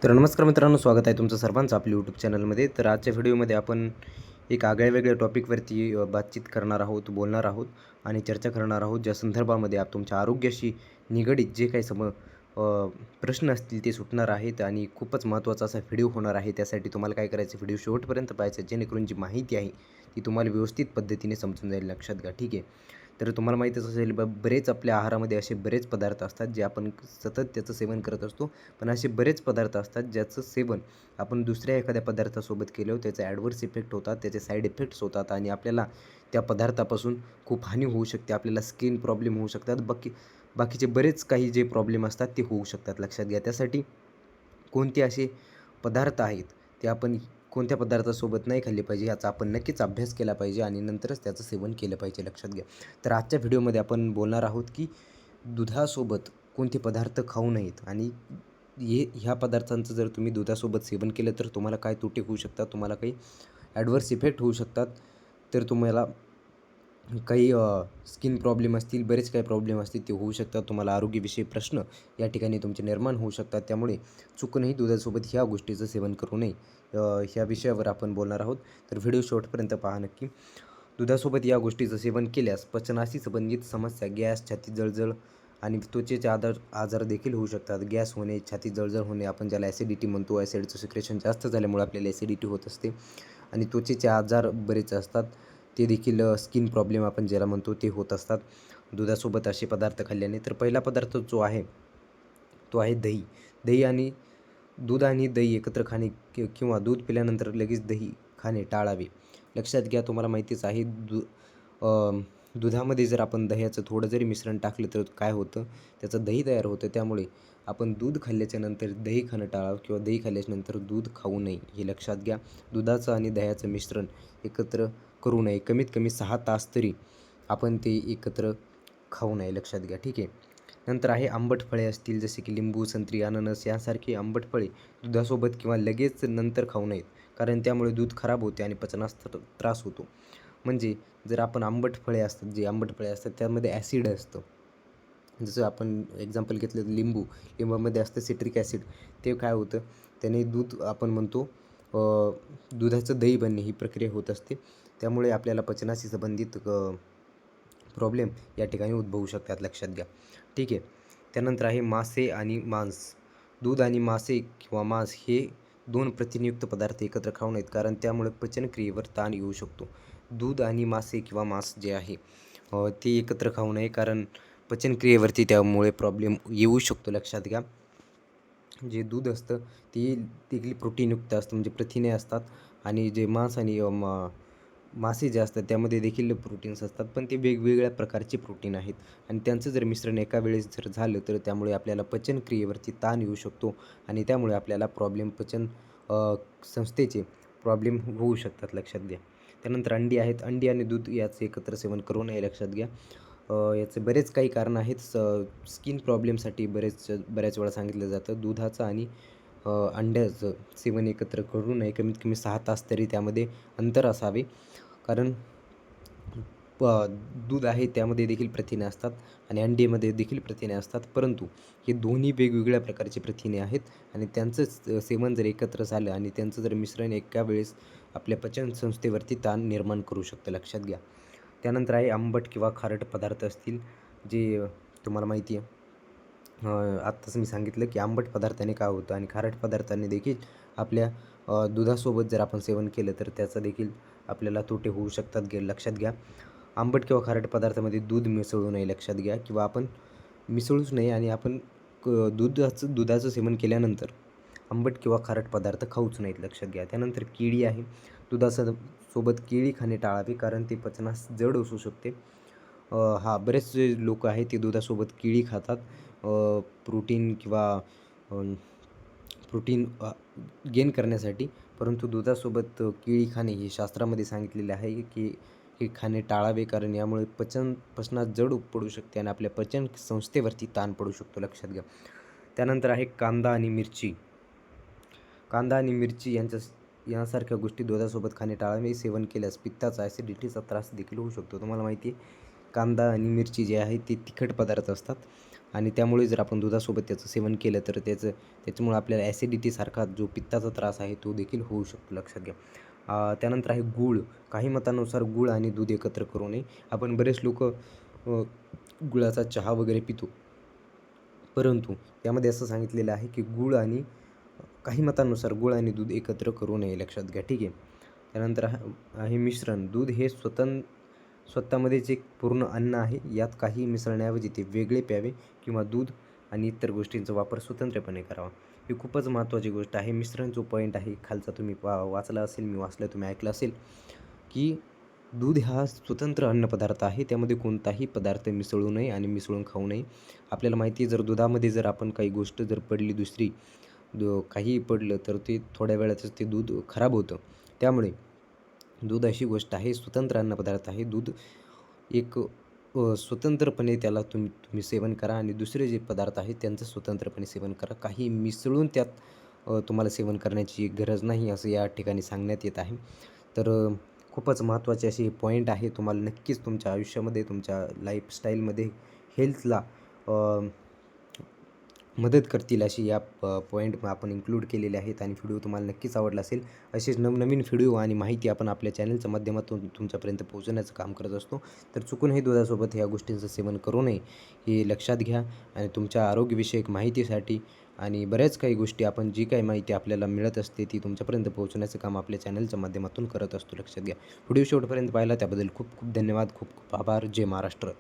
तर नमस्कार मित्रांनो, स्वागत आहे तुमचं सर्वांचं आपल्या यूट्यूब चॅनलमध्ये. तर आजच्या व्हिडिओमध्ये आपण एक आगळ्या-वेगळ्या टॉपिकवरती बातचीत करणार आहोत, बोलणार आहोत आणि चर्चा करणार आहोत, ज्या संदर्भामध्ये तुमच्या आरोग्याशी निगडीत जे काही प्रश्न असतील ते सुटणार आहेत आणि खूपच महत्त्वाचा असा व्हिडिओ होणार आहे. त्यासाठी तुम्हाला काय करायचं, व्हिडिओ शेवटपर्यंत पाहायचं, जेणेकरून जी माहिती आहे ती तुम्हाला व्यवस्थित पद्धतीने समजून जाईल. लक्षात घ्या, ठीक आहे. तर तुम्हाला माहीतच असेल, बरेच आपल्या आहारामध्ये असे बरेच पदार्थ असतात जे आपण सतत त्याचं सेवन करत असतो. पण असे बरेच पदार्थ असतात ज्याचं सेवन आपण दुसऱ्या एखाद्या पदार्थासोबत केल्यावर त्याचे ॲडव्हर्स इफेक्ट होतात, त्याचे साईड इफेक्ट्स होतात आणि आपल्याला त्या पदार्थापासून खूप हानी होऊ शकते. आपल्याला स्किन प्रॉब्लेम होऊ शकतात. बाकीचे बरेच काही जे प्रॉब्लेम असतात ते होऊ शकतात. लक्षात घ्या. त्यासाठी कोणते असे पदार्थ आहेत ते आपण कोणत्या पदार्थासोबत नाही खाल्ले पाहिजे याचा आपण नक्कीच अभ्यास केला पाहिजे आणि नंतरच त्याचं सेवन केलं पाहिजे. लक्षात घ्या. तर आजच्या व्हिडिओमध्ये आपण बोलणार आहोत की दुधासोबत कोणते पदार्थ खाऊ नयेत आणि ह्या पदार्थांचं जर तुम्ही दुधासोबत सेवन केलं तर तुम्हाला काय तोटे होऊ शकतात, तुम्हाला काही ॲडव्हर्स इफेक्ट होऊ शकतात. तर तुम्हाला काही स्किन प्रॉब्लेम असतील, बरेच काही प्रॉब्लेम असतील ते होऊ शकतात. तुम्हाला आरोग्यविषयी प्रश्न या ठिकाणी तुमचे निर्माण होऊ शकतात. त्यामुळे चुकूनही दुधासोबत ह्या गोष्टीचं सेवन करू नये. ह्या विषयावर आपण बोलणार आहोत. तर व्हिडिओ शेवटपर्यंत पहा नक्की. दुधासोबत या गोष्टीचं सेवन केल्यास पचनाशी संबंधित समस्या, गॅस, छाती जळजळ आणि त्वचेचे आजार देखील होऊ शकतात. गॅस होणे, छाती जळजळ होणे, आपण ज्याला ॲसिडिटी म्हणतो. ॲसिडचं सिक्रेशन जास्त झाल्यामुळे आपल्याला ॲसिडिटी होत असते आणि त्वचेचे आजार बरेच असतात. ते देखील स्किन प्रॉब्लेम आपण ज्याला म्हणतो ते होत असतात दुधासोबत असे पदार्थ खाल्ल्याने. तर पहिला पदार्थ जो आहे तो आहे दही. दूध आणि दही एकत्र खाणे किंवा दूध पिल्यानंतर लगेच दही खाणे टाळावे. लक्षात घ्या, तुम्हाला माहितीच आहे दुधामध्ये जर आपण दह्याचं थोडं जरी मिश्रण टाकलं तर काय होतं, त्याचं दही तयार होतं. त्यामुळे आपण दूध खाल्ल्याच्या नंतर दही खाणं टाळावं किंवा दही खाल्ल्याच्यानंतर दूध खाऊ नये, हे लक्षात घ्या. दुधाचं आणि दह्याचं मिश्रण एकत्र करू नये. कमीत कमी 6 तास तरी आपण ते एकत्र खाऊ नये. लक्षात घ्या, ठीक आहे. नंतर आहे आंबट फळे असतील जसे की लिंबू, संत्री, अननस यासारखी आंबट फळे दुधासोबत किंवा लगेच नंतर खाऊ नयेत, कारण त्यामुळे दूध खराब होते आणि पचनास त्रास होतो. म्हणजे जर आपण आंबट फळे असतात त्यामध्ये ॲसिड असतं. जसं आपण एक्झाम्पल घेतलं लिंबामध्ये असतं सिट्रिक ॲसिड. ते काय होतं, त्याने दूध आपण म्हणतो दुधाचं दही बनणे ही प्रक्रिया होत असते. त्यामुळे आपल्याला पचनाशी संबंधित प्रॉब्लेम या ठिकाणी उद्भवू शकतात. लक्षात घ्या, ठीक आहे. त्यानंतर आहे मासे आणि मांस. दूध आणि मासे किंवा मांस हे 2 प्रथिनयुक्त पदार्थ एकत्र खाऊ नयेत, कारण त्यामुळे पचनक्रियेवर ताण येऊ शकतो. दूध आणि मासे किंवा मांस जे आहे ते एकत्र खाऊ नये, कारण पचनक्रियेवरती त्यामुळे प्रॉब्लेम येऊ शकतो. लक्षात घ्या. जे दूध असतं ते देखील प्रोटीनयुक्त असतं, म्हणजे प्रथिने असतात आणि जे मांस आणि मासे जे असतात त्यामध्ये देखील प्रोटीन्स असतात, पण ते वेगवेगळ्या प्रकारचे प्रोटीन आहेत आणि त्यांचं जर मिश्रण एका वेळेस जर झालं तर त्यामुळे आपल्याला पचनक्रियेवरती ताण येऊ शकतो आणि त्यामुळे आपल्याला पचन संस्थेचे प्रॉब्लेम होऊ शकतात. लक्षात घ्या. त्यानंतर अंडी आहेत. अंडी आणि दूध याचं एकत्र सेवन करू नये. लक्षात घ्या. याचे बरेच काही कारणं आहेत. स्किन प्रॉब्लेमसाठी बऱ्याच वेळा सांगितलं जातं दुधाचं आणि अंड्याचं सेवन एकत्र करू नये. कमीत कमी 6 तास तरी त्यामध्ये अंतर असावे, कारण दूध आहे त्यामध्ये देखील प्रथिने असतात आणि अंडीमध्ये देखील प्रथिने असतात, परंतु हे दोन्ही वेगवेगळ्या प्रकारचे प्रथिने आहेत आणि त्यांचं सेवन जर एकत्र झालं आणि त्यांचं जर मिश्रण एका वेळेस आपल्या पचनसंस्थेवरती ताण निर्माण करू शकतं. लक्षात घ्या. त्यानंतर आहे आंबट किंवा खारट पदार्थ असतील, जे तुम्हाला माहिती आहे. आत्ताच मी सांगितलं की आंबट पदार्थाने काय होतं आणि खारट पदार्थांनी देखील आपल्या दुधासोबत जर आपण सेवन केलं तर त्याचा देखील आपल्याला तोटे होऊ शकतात. लक्षात घ्या. आंबट किंवा खारट पदार्थामध्ये दूध मिसळू नये. लक्षात घ्या. किंवा आपण मिसळूच नये आणि आपण दुधाचं सेवन केल्यानंतर आंबट किंवा खारट पदार्थ खाऊच नाहीत. लक्षात घ्या. त्यानंतर केळी आहे. दुधासोबत केळी खाणे टाळावे, कारण ते पचनास जड असू शकते. बरेचसे लोक आहेत ते दुधासोबत केळी खातात प्रोटीन गेन करण्यासाठी, परंतु दुधासोबत केळी खाणे हे शास्त्रामध्ये सांगितलेले आहे की हे खाणे टाळावे, कारण यामुळे पचनात जड पडू शकते आणि आपल्या पचन संस्थेवरती ताण पडू शकतो. लक्षात घ्या. त्यानंतर आहे कांदा आणि मिरची यांसारख्या गोष्टी दुधासोबत खाणे टाळावे. सेवन केल्यास पित्ताचा, ॲसिडिटीचा त्रास देखील होऊ शकतो. तुम्हाला माहिती आहे, कांदा आणि मिरची जे आहे ते तिखट पदार्थ असतात आणि त्यामुळे जर आपण दुधासोबत त्याचं सेवन केलं तर त्याच्यामुळे आपल्याला ॲसिडिटीसारखा जो पित्ताचा त्रास आहे तो देखील होऊ शकतो, लक्षात घ्या. त्यानंतर आहे गूळ. काही मतानुसार गूळ आणि दूध एकत्र करू नये. आपण बरेच लोक गुळाचा चहा वगैरे पितो, परंतु त्यामध्ये असं सांगितलेलं आहे की काही मतांनुसार गूळ आणि दूध एकत्र करू नये, लक्षात घ्या, ठीक आहे. त्यानंतर आहे मिश्रण. दूध हे स्वतःमध्येच एक पूर्ण अन्न आहे. यात काही मिसळण्याऐवजी ते वेगळे प्यावे किंवा दूध आणि इतर गोष्टींचा वापर स्वतंत्रपणे करावा. ही खूपच महत्त्वाची गोष्ट आहे. मिश्रण जो पॉईंट आहे खालचा तुम्ही वाचला असेल, मी वाचलं, तुम्ही ऐकलं असेल की दूध हा स्वतंत्र अन्नपदार्थ आहे. त्यामध्ये कोणताही पदार्थ मिसळू नये आणि मिसळून खाऊ नये. आपल्याला माहिती आहे, जर दुधामध्ये जर आपण काही गोष्ट जर पडली दुसरी काहीही पडलं तर ते थोड्या वेळातच ते दूध खराब होतं. त्यामुळे दूध अशी गोष्ट आहे, स्वतंत्र अन्नपदार्थ आहे. दूध एक स्वतंत्रपणे त्याला तुम्ही सेवन करा आणि दुसरे जे पदार्थ आहेत त्यांचं स्वतंत्रपणे सेवन करा. काही मिसळून त्यात तुम्हाला सेवन करण्याची गरज नाही, असं या ठिकाणी सांगण्यात येत आहे. तर खूपच महत्त्वाचे असे पॉईंट आहे. तुम्हाला नक्कीच तुमच्या आयुष्यामध्ये, तुमच्या लाईफस्टाईलमध्ये हेल्थला मदत करतील अशी या पॉईंट आपण इन्क्लूड केलेले आहेत आणि व्हिडिओ तुम्हाला नक्कीच आवडला असेल. असेच नवनवीन व्हिडिओ आणि माहिती आपण आपल्या चॅनलच्या माध्यमातून तुमच्यापर्यंत पोहोचवण्याचं काम करत असतो. तर चुकूनही दुधासोबत ह्या गोष्टींचं सेवन करू नये, हे लक्षात घ्या. आणि तुमच्या आरोग्यविषयक माहितीसाठी आणि बऱ्याच काही गोष्टी, आपण जी काही माहिती आपल्याला मिळत असते ती तुमच्यापर्यंत पोहोचवण्याचं काम आपल्या चॅनलच्या माध्यमातून करत असतो, लक्षात घ्या. व्हिडिओ शेवटपर्यंत पाहिला त्याबद्दल खूप खूप धन्यवाद, खूप खूप आभार. जय महाराष्ट्र.